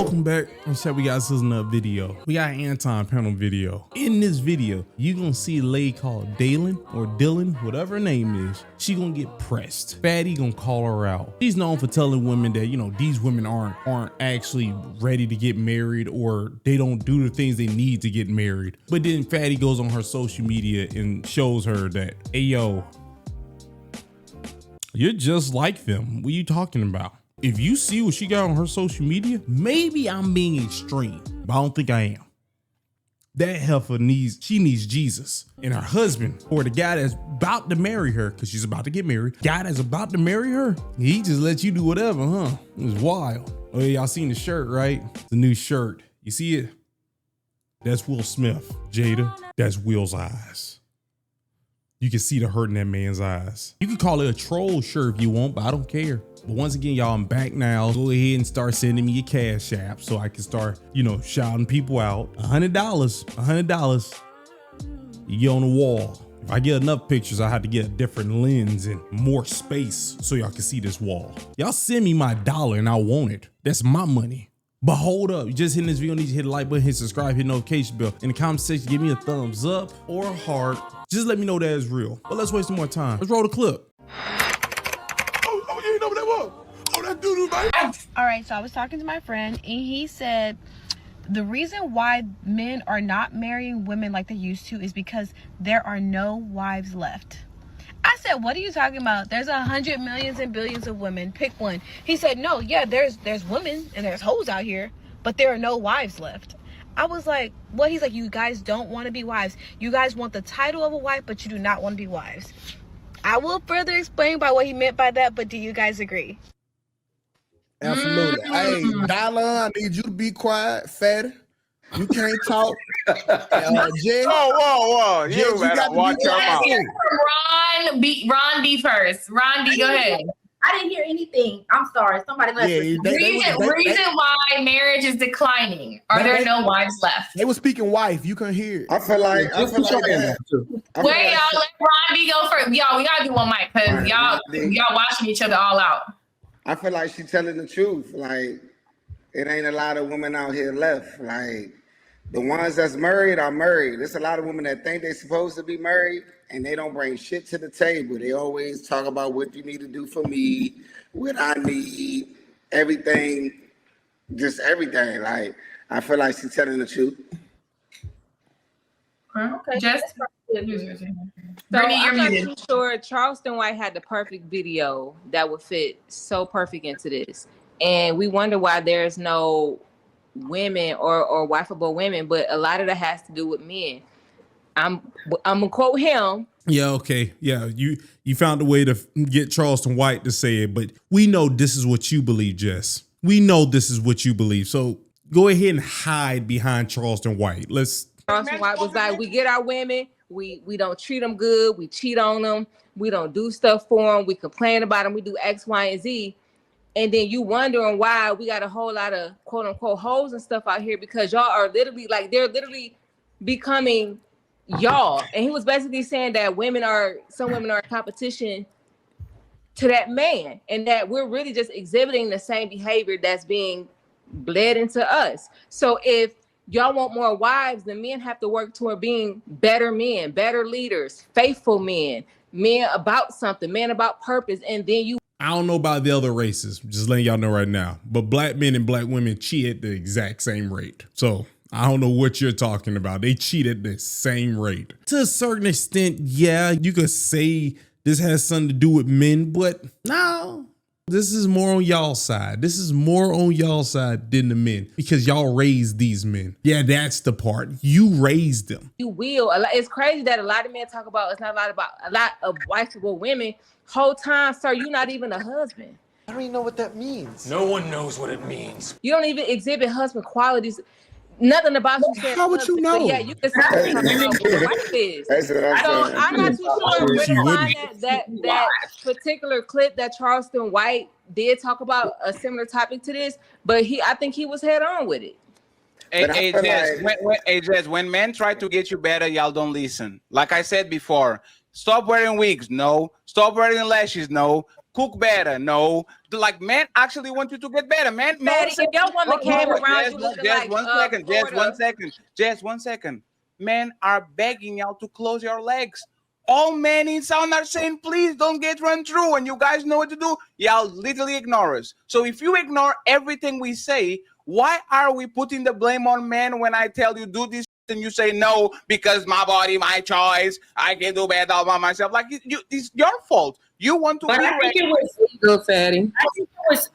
Welcome back. I said we got this is another video. We got an Anton panel video. In this video, you gonna see a lady called Dalen or Dylan, whatever her name is. She gonna get pressed. Fatty gonna call her out. She's known for telling women that, you know, these women aren't actually ready to get married, or they don't do the things they need to get married. But then Fatty goes on her social media and shows her that, hey yo, you're just like them. What are you talking about? If you see what she got on her social media, maybe I'm being extreme, but I don't think I am. That heifer needs Jesus. And her husband, or the guy that's about to marry her, because she's about to get married, guy that's about to marry her, he just lets you do whatever, huh? It's wild. Oh yeah, y'all seen the shirt, right? The new shirt. You see it? That's Will Smith. Jada, that's Will's eyes. You can see the hurt in that man's eyes. You can call it a troll shirt if you want, but I don't care. But once again, y'all, I'm back now. Go ahead and start sending me your cash app so I can start, you know, shouting people out. $100. You get on the wall. If I get enough pictures, I have to get a different lens and more space so y'all can see this wall. Y'all send me my dollar and I want it. That's my money. But hold up, you just hitting this video, need to hit the like button, hit subscribe, hit notification bell. In the comment section, give me a thumbs up or a heart. Just let me know that it's real. But let's waste some more time. Let's roll the clip. You know what that was? Oh, that doo-doo, baby. All right, so I was talking to my friend, and he said the reason why men are not marrying women like they used to is because there are no wives left. I said, what are you talking about? There's 100 millions and billions of women. Pick one. He said, no, yeah, there's women and there's hoes out here, but there are no wives left. I was like, what? He's like, you guys don't want to be wives. You guys want the title of a wife, but you do not want to be wives. I will further explain by what he meant by that, but do you guys agree? Absolutely. Hey, Dollar, I need you to be quiet, fatty. You can't talk. Jay, Whoa. Jay, You better watch your mouth. Ron D first. Ron D, go ahead. I didn't hear anything. I'm sorry. Somebody must. Reason why marriage is declining. Are there no wives left? They were speaking wife. You couldn't hear it. I feel like Wait, y'all let Ron D go first. Y'all, we gotta do one mic because y'all watching each other all out. I feel like she's telling the truth. Like, it ain't a lot of women out here left. Like, the ones that's married are married. There's a lot of women that think they're supposed to be married and they don't bring shit to the table. They always talk about what you need to do for me, what I need, everything, just everything. Like, I feel like she's telling the truth. Okay. Just So I'm not too sure. Charleston White had the perfect video that would fit so perfect into this. And we wonder why there's no women or wifeable women, but a lot of that has to do with men. I'm gonna quote him. Yeah, okay. Yeah, you found a way to get Charleston White to say it, but we know this is what you believe, Jess. We know this is what you believe. So go ahead and hide behind Charleston White. Charleston White was like, we get our women, we don't treat them good, we cheat on them, we don't do stuff for them, we complain about them, we do X, Y, and Z. And then you wondering why we got a whole lot of quote unquote hoes and stuff out here because y'all are literally like, they're literally becoming y'all. And he was basically saying that some women are in competition to that man and that we're really just exhibiting the same behavior that's being bled into us. So if y'all want more wives, the men have to work toward being better men, better leaders, faithful men about something, men about purpose. And then I don't know about the other races, just letting y'all know right now, but black men and black women cheat at the exact same rate. So I don't know what you're talking about. They cheat at the same rate. To a certain extent, yeah, you could say this has something to do with men, but no, this is more on y'all's side. This is more on y'all's side than the men because y'all raised these men. Yeah, that's the part. You raised them. You will. It's crazy that a lot of men talk about it's not a lot of wifeable women. Whole time, sir, you're not even a husband. I don't even know what that means. No one knows what it means. You don't even exhibit husband qualities. Nothing about you said. How would you know? Yeah, you can say what the wife is. So I'm not too sure where to find that particular clip that Charleston White did talk about a similar topic to this, but I think he was head on with it. Hey, Jess, when men try to get you better, y'all don't listen. Like I said before, stop wearing wigs. No. Stop wearing lashes. No. cook better. No, like men actually want you to get better. Man, Daddy, if your woman came around you looking like just 1 second. Men are begging y'all to close your legs. All men in sound are saying, please don't get run through, and you guys know what to do. Y'all literally ignore us. So if you ignore everything we say, why are we putting the blame on men when I tell you do this and you say no because my body, my choice, I can do better all by myself? Like it's your fault. You want to but be I think ready. it was Go, Fatty. I think it was,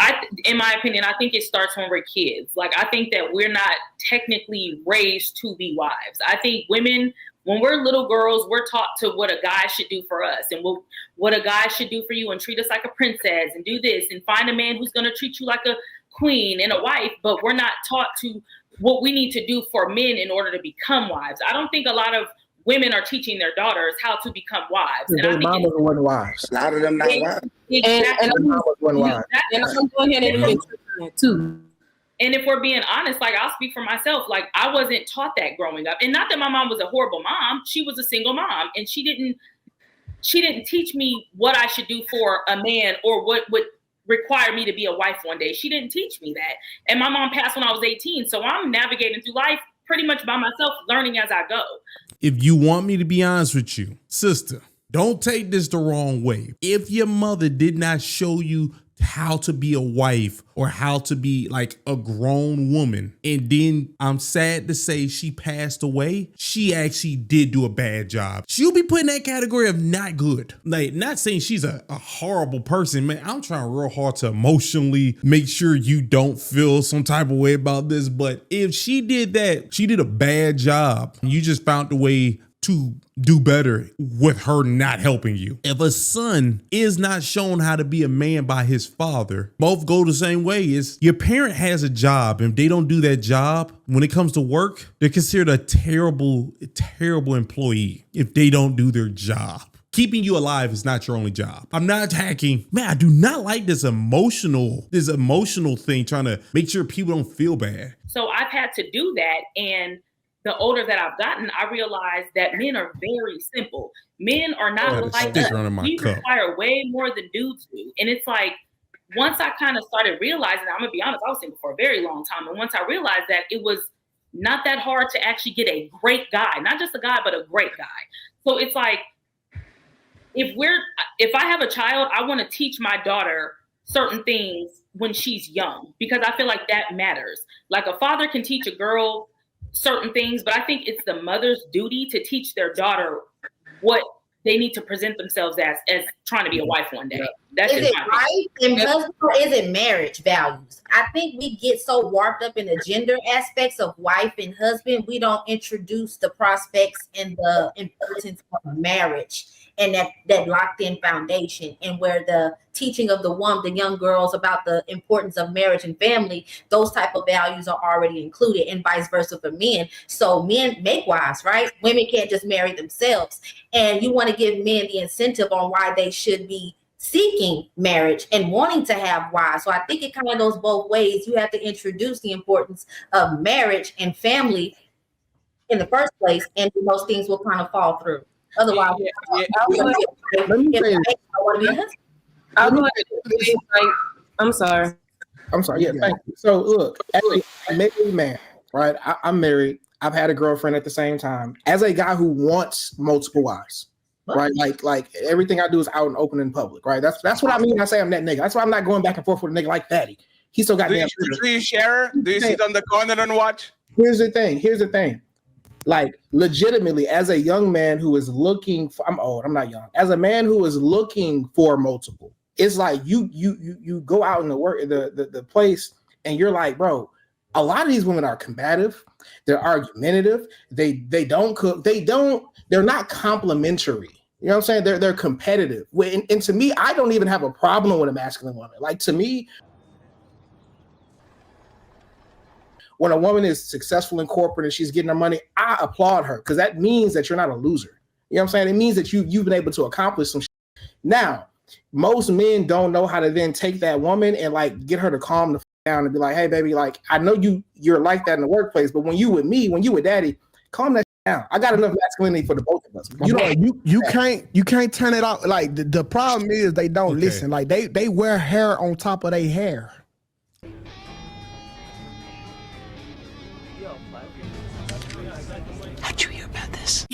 in my opinion, I think it starts when we're kids. Like, I think that we're not technically raised to be wives. I think women, when we're little girls, we're taught to what a guy should do for us and what a guy should do for you and treat us like a princess and do this and find a man who's going to treat you like a queen and a wife. But we're not taught to what we need to do for men in order to become wives. I don't think a lot of women are teaching their daughters how to become wives. And Their mamas weren't wives. A lot of them not wives. Exactly. And Mamas weren't wives. I'm going to go ahead and mention that too. And if we're being honest, like I'll speak for myself, like I wasn't taught that growing up. And not that my mom was a horrible mom. She was a single mom and she didn't teach me what I should do for a man or what would require me to be a wife one day. She didn't teach me that. And my mom passed when I was 18. So I'm navigating through life pretty much by myself, learning as I go. If you want me to be honest with you, sister, don't take this the wrong way. If your mother did not show you how to be a wife or how to be like a grown woman, and then I'm sad to say she passed away, she actually did do a bad job. She'll be put in that category of not good. Like, not saying she's a horrible person, man. I'm trying real hard to emotionally make sure you don't feel some type of way about this, but if she did that, she did a bad job. You just found a way to do better with her not helping you. If a son is not shown how to be a man by his father, both go the same way. Is your parent has a job, and if they don't do that job, when it comes to work, they're considered a terrible employee if they don't do their job. Keeping you alive is not your only job. I'm not attacking. Man, I do not like this emotional thing, trying to make sure people don't feel bad. So I've had to do that. And the older that I've gotten, I realize that men are very simple. Men are not like us. We require way more than dudes do. And it's like, once I kind of started realizing, I'm going to be honest, I was single for a very long time. And once I realized that it was not that hard to actually get a great guy, not just a guy, but a great guy. So it's like, if I have a child, I want to teach my daughter certain things when she's young, because I feel like that matters. Like a father can teach a girl certain things, but I think it's the mother's duty to teach their daughter what they need to present themselves as trying to be a wife one day. That's is it wife and husband, or is it marriage values? I think we get so warped up in the gender aspects of wife and husband, we don't introduce the prospects and the importance of marriage and that locked in foundation, and where the teaching of the young girls about the importance of marriage and family, those type of values are already included, and vice versa for men. So men make wives, right? Women can't just marry themselves. And you want to give men the incentive on why they should be seeking marriage and wanting to have wives. So I think it kind of goes both ways. You have to introduce the importance of marriage and family in the first place, and those things will kind of fall through. Otherwise, I'm sorry. Yeah, thank you. So look, as a married man, right? I'm married. I've had a girlfriend at the same time. As a guy who wants multiple wives, right? Like everything I do is out and open in public, right? That's what I mean when I say I'm that nigga. That's why I'm not going back and forth with a nigga like Fatty. He's so goddamn. Do you share? Do you sit on the corner and watch? Here's the thing. Like, legitimately, as a young man who is looking for, I'm old, I'm not young. As a man who is looking for multiple, it's like you go out in the place and you're like, bro, a lot of these women are combative, they're argumentative, they don't cook, they're not complimentary. You know what I'm saying? They're competitive. And to me, I don't even have a problem with a masculine woman. Like, to me, when a woman is successful in corporate and she's getting her money, I applaud her, because that means that you're not a loser. You know what I'm saying? It means that you've been able to accomplish some shit. Now, most men don't know how to then take that woman and like get her to calm the down and be like, hey, baby, like, I know you're like that in the workplace, but when you with me, when you with daddy, calm that down. I got enough masculinity for the both of us. You can't turn it off. Like the problem is they don't listen. Like they wear hair on top of their hair. How'd you hear about this?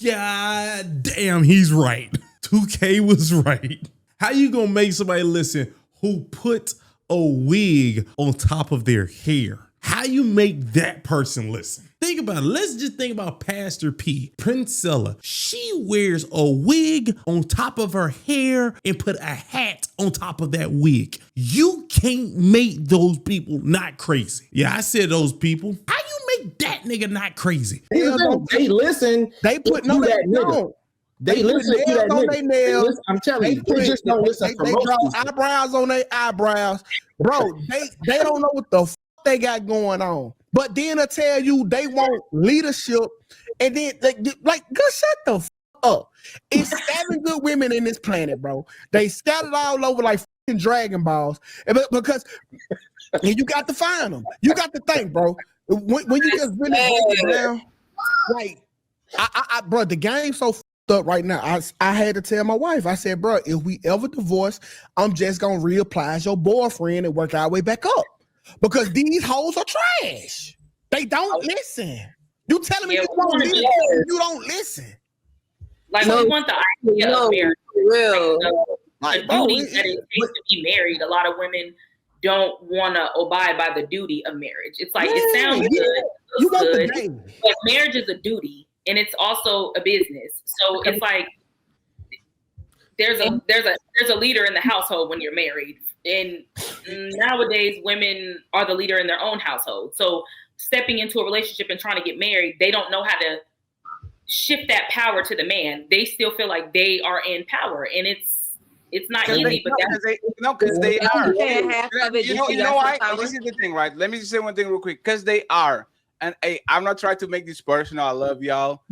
God damn, he's right. 2K was right. How you gonna make somebody listen who put a wig on top of their hair? How you make that person listen? Think about it. Let's just think about Pastor P, Princella. She wears a wig on top of her hair and put a hat on top of that wig. You can't make those people not crazy. Yeah, I said those people. How you make that nigga not crazy? They listen. They put no that nigga. They listen to that nigga. I'm telling you, they just don't listen for they most draw people. eyebrows on their eyebrows. Bro, they don't know what the f they got going on. But then I tell you they want leadership, and then like go shut the f up. It's 7 good women in this planet, bro. They scattered all over like f***ing Dragon Balls, because and you got to find them. You got to think, bro. When you just really break it down, like bro, the game's so up right now. I had to tell my wife. I said, bro, if we ever divorce, I'm just gonna reapply as your boyfriend and work our way back up. Because these hoes are trash. They don't listen. You telling me you won't listen? You don't listen. Like we want the idea of marriage. Real. The duty that it takes to be married. A lot of women don't want to abide by the duty of marriage. It's like it sounds good, You want the good, game. but marriage is a duty and it's also a business. So it's like there's a leader in the household when you're married. And nowadays, women are the leader in their own household. So stepping into a relationship and trying to get married, they don't know how to shift that power to the man. They still feel like they are in power, and it's not easy. But because they are. You know why? This is the thing, right? Let me just say one thing real quick. Because they are, and hey, I'm not trying to make this personal. I love y'all.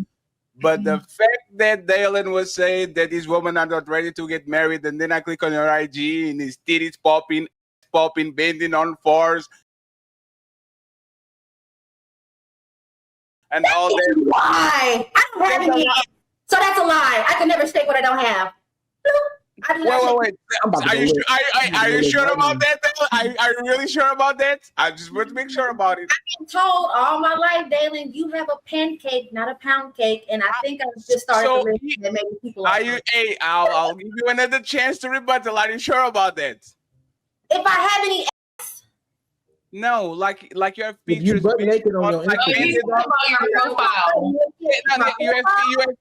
But the fact that Dalen was saying that these women are not ready to get married, and then I click on your IG and his titties popping, bending on fours, and all that. Why? I don't have any. So that's a lie. I can never state what I don't have. Wait. Are you sure about that? Are you really sure about that? I just want to make sure about it. I've been told all my life, Dalen, you have a pancake, not a pound cake, and I think I just started to listen and maybe people. Are you? Hey, I'll give you another chance to rebuttal. Are you sure about that? If I have any. No, like you have If you features. butt naked on your like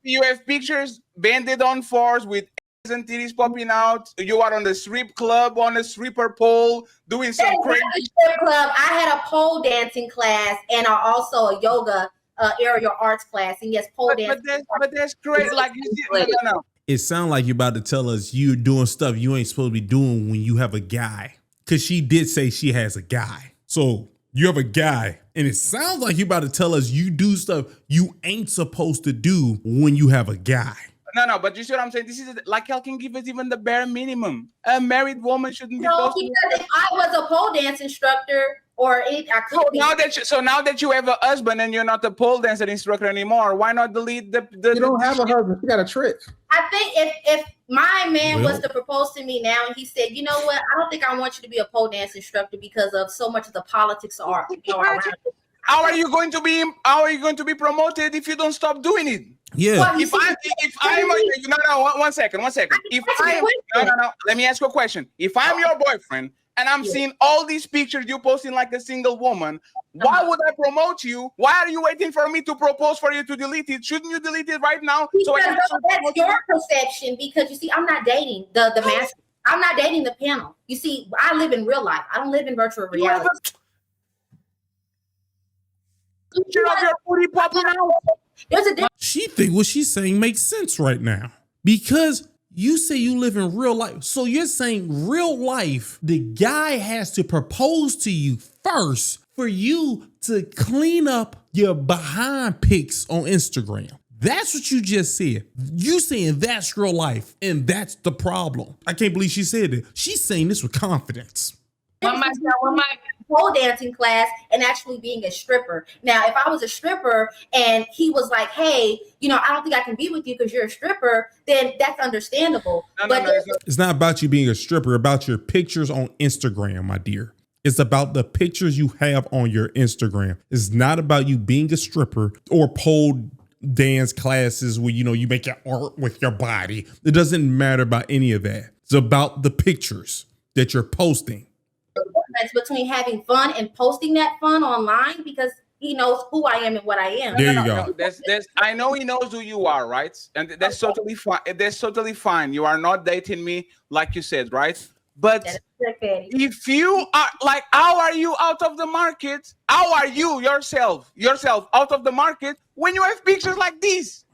you have pictures banded on fours with and titties popping out. You are on the strip club on a stripper pole doing some crazy strip club. I had a pole dancing class and also a yoga aerial arts class. And yes, pole dancing. But that's great. Like no. It sounds like you're about to tell us you're doing stuff you ain't supposed to be doing when you have a guy. Because she did say she has a guy. So you have a guy. And it sounds like you're about to tell us you do stuff you ain't supposed to do when you have a guy. No, but you see what I'm saying? This is like y'all can give us even the bare minimum. A married woman shouldn't be. No, because if I was a pole dance instructor or I could be. Now that you have a husband and you're not a pole dancer instructor anymore, why not delete the you don't have a husband. You got a trick. I think if my man was to propose to me now and he said, you know what, I don't think I want you to be a pole dance instructor because of so much of the politics are around it. How are you going to be promoted if you don't stop doing it? Yeah. Well, one second. Let me ask you a question. If I'm your boyfriend and I'm seeing all these pictures you posting like a single woman, why would I promote you? Why are you waiting for me to propose for you to delete it? Shouldn't you delete it right now? Because that's your perception. Because you see, I'm not dating the master. I'm not dating the panel. You see, I live in real life. I don't live in virtual reality. There's a difference. She think what she's saying makes sense right now because you say you live in real life. So you're saying real life, the guy has to propose to you first for you to clean up your behind pics on Instagram. That's what you just said. You saying that's real life and that's the problem. I can't believe she said it. She's saying this with confidence. One mic. pole dancing class and actually being a stripper. Now, if I was a stripper and he was like, hey, you know, I don't think I can be with you because you're a stripper, then that's understandable. It's not about you being a stripper, about your pictures on Instagram, my dear. It's about the pictures you have on your Instagram. It's not about you being a stripper or pole dance classes where, you know, you make your art with your body. It doesn't matter about any of that. It's about the pictures that you're posting. The difference between having fun and posting that fun online, because he knows who I am and what I am. There you go. I know he knows who you are, right? And that's totally fine. That's totally fine. You are not dating me, like you said, right? But if you are like, how are you out of the market? How are you yourself out of the market when you have pictures like these?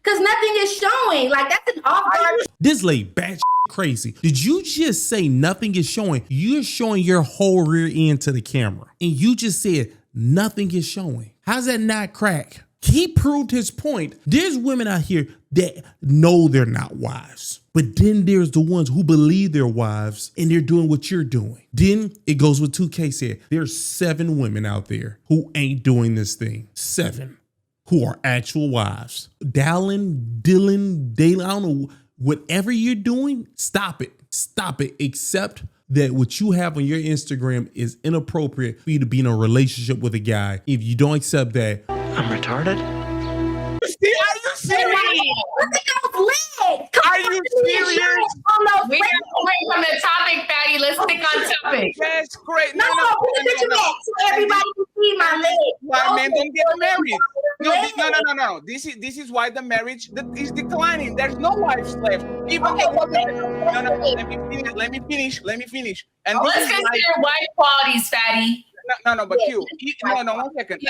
Because nothing is showing. Like, that's an off-guard. This lady bad crazy. Did you just say nothing is showing? You're showing your whole rear end to the camera. And you just said nothing is showing. How's that not crack? He proved his point. There's women out here that know they're not wives. But then there's the ones who believe they're wives and they're doing what you're doing. Then it goes with 2K said. There's 7 women out there who ain't doing this thing. 7 who are actual wives. Dylan, I don't know. Whatever you're doing, stop it. Stop it. Accept that what you have on your Instagram is inappropriate for you to be in a relationship with a guy. If you don't accept that, I'm retarded. Are you serious? Look at those legs. Are you serious? We're away from the topic, Fatty. Let's stick on topic. That's great. No, put the picture back so everybody can see my legs. Why men don't get married? No. This is why the marriage is declining. There's no wives left. Even Let me finish. And let's consider wife qualities, Fatty. No, but Q. No, 1 second.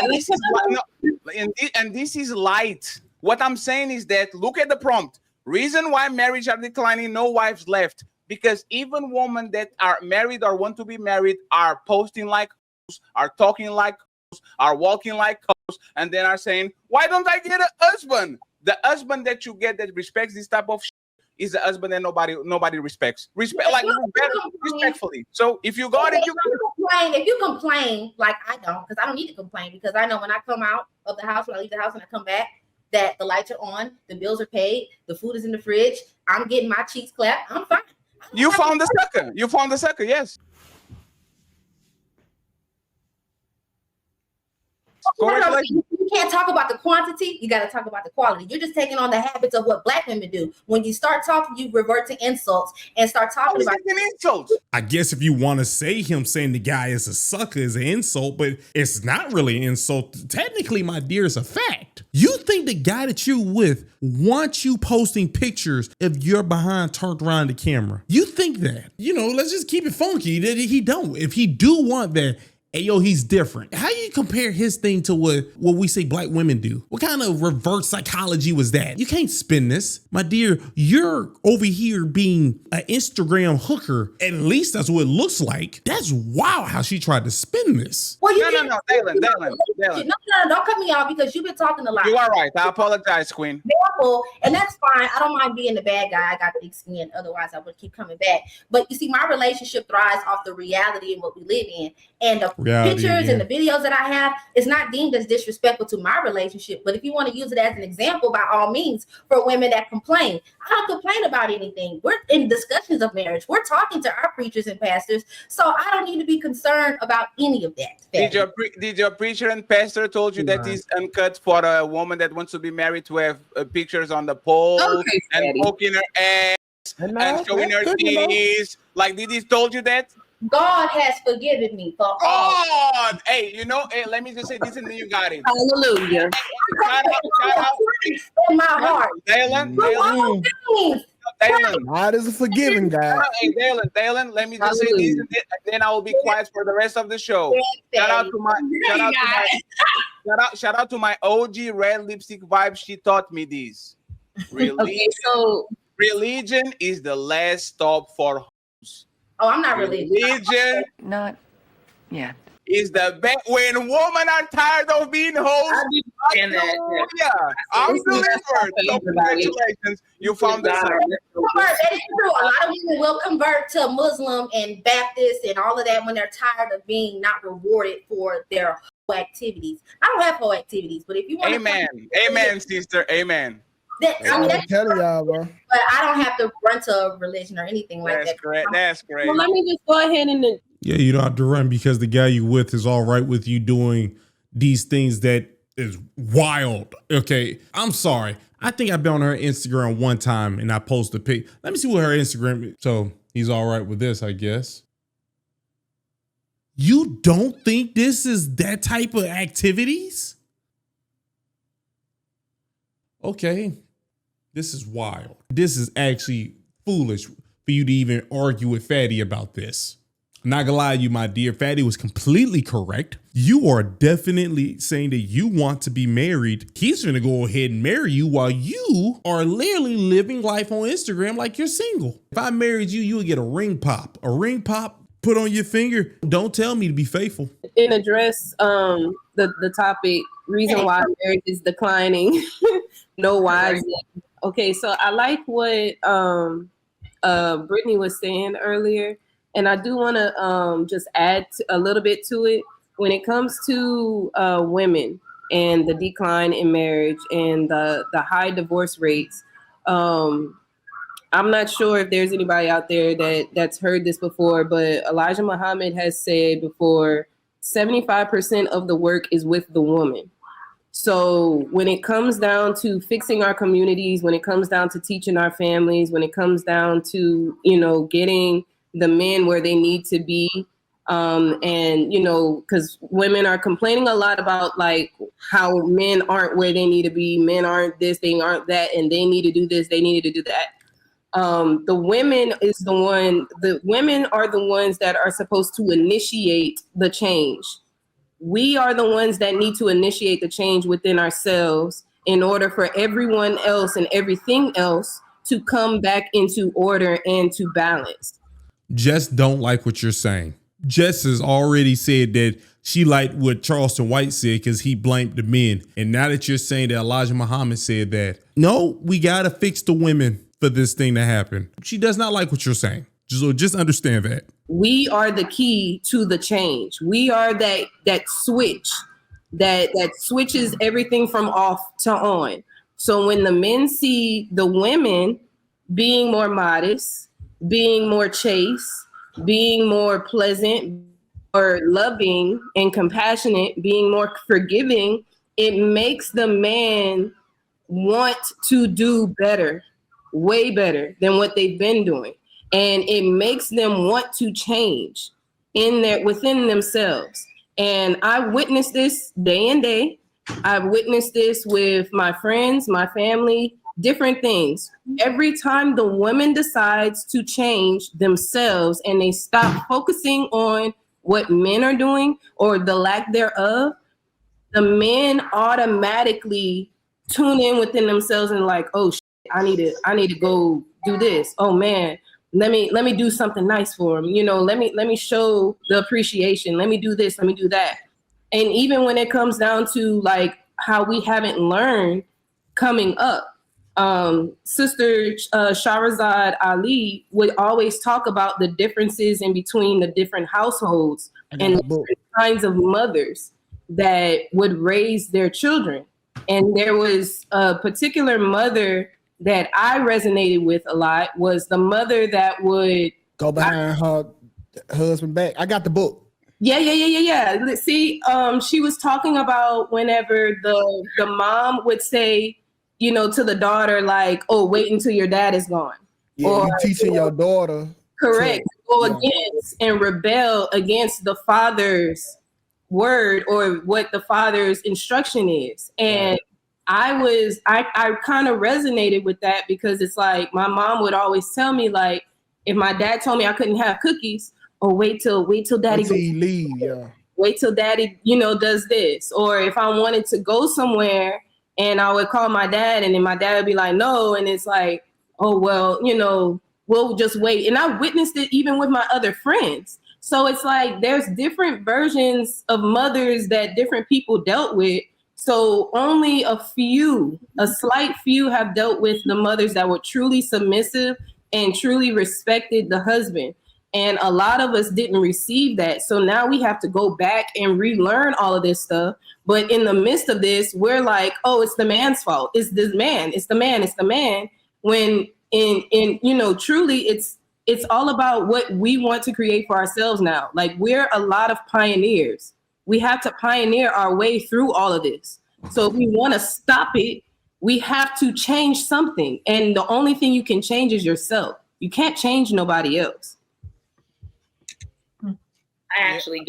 And this is light. What I'm saying is that look at the prompt. Reason why marriage are declining, no wives left. Because even women that are married or want to be married are posting like hoes, are talking like hoes, are walking like hoes, and then are saying, why don't I get a husband? The husband that you get that respects this type of shit is the husband that nobody respects. Respectfully. So if you got it, if you complain, like I don't, because I don't need to complain, because I know when I come out of the house, when I leave the house and I come back, that the lights are on, the bills are paid, the food is in the fridge, I'm getting my cheeks clapped, I'm fine. You found the sucker, yes. You can't talk about the quantity, you got to talk about the quality. You're just taking on the habits of what black women do. When you start talking, you revert to insults and start talking about insults. I guess if you want to say him saying the guy is a sucker is an insult, but it's not really an insult. Technically, my dear, it's a fact. You think the guy that you're with wants you posting pictures if you're behind turned around the camera? You think that? You know, let's just keep it funky. He don't. If he do want that, hey, yo, he's different. How you compare his thing to what we say black women do? What kind of reverse psychology was that? You can't spin this. My dear, you're over here being an Instagram hooker. At least that's what it looks like. That's wild how she tried to spin this. Well, No, Dylan. No, don't cut me off because you've been talking a lot. You are right. I apologize, Queen. And that's fine. I don't mind being the bad guy. I got thick skin. Otherwise, I would keep coming back. But you see, my relationship thrives off the reality and what we live in. And the pictures and the videos that I have is not deemed as disrespectful to my relationship. But if you want to use it as an example, by all means, for women that complain, I don't complain about anything. We're in discussions of marriage. We're talking to our preachers and pastors. So I don't need to be concerned about any of that. Did your preacher and pastor told you that it's uncut for a woman that wants to be married to have pictures on the pole and poking her ass and showing her titties? Like, did he told you that? God has forgiven me for all. God, hey, let me just say this and then you got it. Hallelujah. Shout out. In my heart. Dylan. God is a forgiving guy. Hey, Dylan, let me just say this and then I will be quiet for the rest of the show. Shout out to my OG red lipstick vibe. She taught me this. Religion is the last stop for hoes. Oh, I'm not religion. Not yet. Is the best when women are tired of being hoes. And that Yeah, I'm This is delivered. for So everybody. congratulations, you found the God, son. That is true. A lot of women will convert to Muslim and Baptist and all of that when they're tired of being not rewarded for their whole activities. I don't have whole activities, but if you want Amen, sister. Amen. that's telling y'all, bro. But I don't have to run to a religion or anything like That's that. great. That's great. Well, let me just go ahead and Yeah, you don't have to run because the guy you with is all right with you doing these things that is wild. Okay, I'm sorry. I think I've been on her Instagram one time and I posted a pic. Let me see what her Instagram is. So he's all right with this, I guess. You don't think this is that type of activities? Okay, this is wild. This is actually foolish for you to even argue with Fatty about this. I'm not gonna lie to you, my dear. Fatty was completely correct. You are definitely saying that you want to be married. He's gonna go ahead and marry you while you are literally living life on Instagram like you're single. If I married you, you would get a ring pop. A ring pop put on your finger. Don't tell me to be faithful. and address the topic, reason why marriage is declining. No wives. Okay, so I like what Brittany was saying earlier. And I do want to just add a little bit to it. When it comes to women and the decline in marriage and the high divorce rates, I'm not sure if there's anybody out there that's heard this before, but Elijah Muhammad has said before, 75% of the work is with the woman. So when it comes down to fixing our communities, when it comes down to teaching our families, when it comes down to, getting the men where they need to be. And, because women are complaining a lot about like how men aren't where they need to be. Men aren't this, they aren't that, and they need to do this, they need to do that. The women are the ones that are supposed to initiate the change. We are the ones that need to initiate the change within ourselves in order for everyone else and everything else to come back into order and to balance. Jess don't like what you're saying. Jess has already said that she liked what Charleston White said because he blamed the men. And now that you're saying that Elijah Muhammad said that, no, we got to fix the women for this thing to happen. She does not like what you're saying. So just understand that. We are the key to the change. We are that switch that switches everything from off to on. So when the men see the women being more modest, being more chaste, being more pleasant or loving and compassionate, being more forgiving, it makes the man want to do better, way better than what they've been doing. And it makes them want to change within themselves. And I witnessed this day and day. I've witnessed this with my friends, my family, different things. Every time the woman decides to change themselves and they stop focusing on what men are doing or the lack thereof, the men automatically tune in within themselves and like, oh shit, I need to go do this. Oh man, let me do something nice for him. Let me show the appreciation. Let me do this, let me do that. And even when it comes down to like how we haven't learned coming up, Sister Shahrazad Ali would always talk about the differences in between the different households and the different kinds of mothers that would raise their children. And there was a particular mother that I resonated with a lot, was the mother that would go behind her husband back. I got the book. Yeah. See, she was talking about whenever the mom would say, to the daughter, like, oh, wait until your dad is gone. Yeah, or you teaching your daughter. Correct. Go against and rebel against the father's word or what the father's instruction is. And I kind of resonated with that because it's like my mom would always tell me, like, if my dad told me I couldn't have cookies, or wait till daddy leave, yeah. Wait till daddy, does this. Or if I wanted to go somewhere and I would call my dad and then my dad would be like, no. And it's like, oh, well, we'll just wait. And I witnessed it even with my other friends. So it's like there's different versions of mothers that different people dealt with. So only a slight few have dealt with the mothers that were truly submissive and truly respected the husband. And a lot of us didn't receive that. So now we have to go back and relearn all of this stuff. But in the midst of this, we're like, oh, it's the man's fault. It's this man. It's the man. It's the man. When truly it's all about what we want to create for ourselves now. Like, we're a lot of pioneers. We have to pioneer our way through all of this. So if we want to stop it, we have to change something. And the only thing you can change is yourself. You can't change nobody else. I actually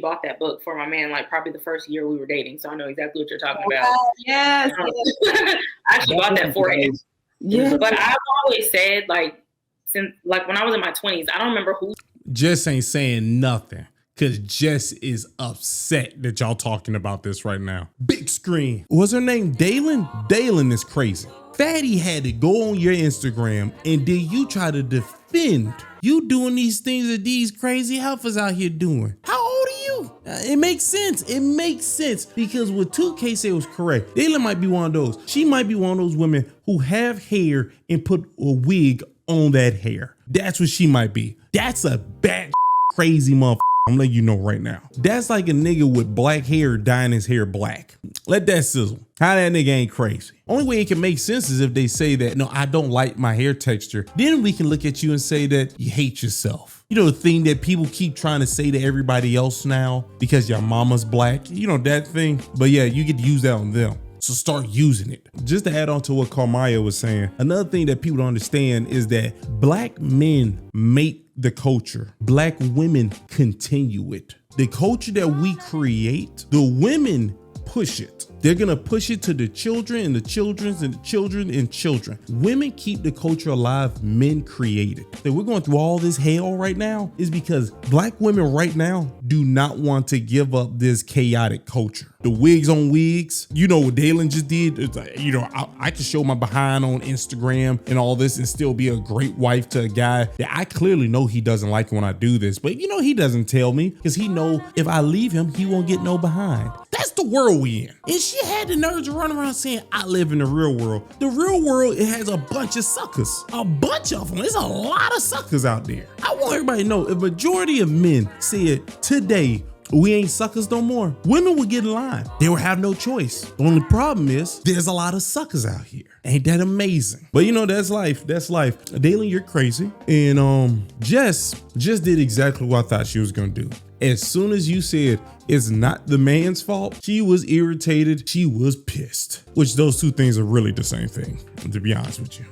bought that book for my man, like probably the first year we were dating. So I know exactly what you're talking about. Yes. I actually bought that for him. Yeah. But I've always said, like, since like when I was in my 20s, I don't remember who. Jess ain't saying nothing because Jess is upset that y'all talking about this right now. Big screen. Was her name Dalen? Dalen is crazy. Fatty had to go on your Instagram and then you try to defend you doing these things that these crazy heifers out here doing. How old are you? It makes sense. It makes sense because what 2K said was correct. Dalen might be one of those. She might be one of those women who have hair and put a wig on that hair. That's what she might be. That's a bad crazy motherfucker. I'm letting you know right now. That's like a nigga with black hair dyeing his hair black. Let that sizzle. How that nigga ain't crazy. Only way it can make sense is if they say that, no, I don't like my hair texture. Then we can look at you and say that you hate yourself. You know, the thing that people keep trying to say to everybody else now because your mama's black, you know, that thing. But yeah, you get to use that on them. So start using it. Just to add on to what Carmaya was saying, another thing that people don't understand is that black men make the culture. Black women continue it. The culture that we create, the women push it. They're gonna push it to the children and the children's and the children and children. Women keep the culture alive, men create it. So we're going through all this hell right now is because black women right now do not want to give up this chaotic culture. The wigs on wigs, you know what Dalen just did? It's like, you know, I can show my behind on Instagram and all this and still be a great wife to a guy that I clearly know he doesn't like when I do this, but you know, he doesn't tell me because he know if I leave him, he won't get no behind. That's the world we in. And she had the nerve to run around saying, I live in the real world. The real world, it has a bunch of suckers. A bunch of them. There's a lot of suckers out there. I want everybody to know, if majority of men said today, we ain't suckers no more, women would get in line. They would have no choice. The only problem is there's a lot of suckers out here. Ain't that amazing? But you know, that's life. That's life. Dalen, you're crazy. And Jess did exactly what I thought she was gonna do. As soon as you said it's not the man's fault, she was irritated. She was pissed, which those two things are really the same thing, to be honest with you.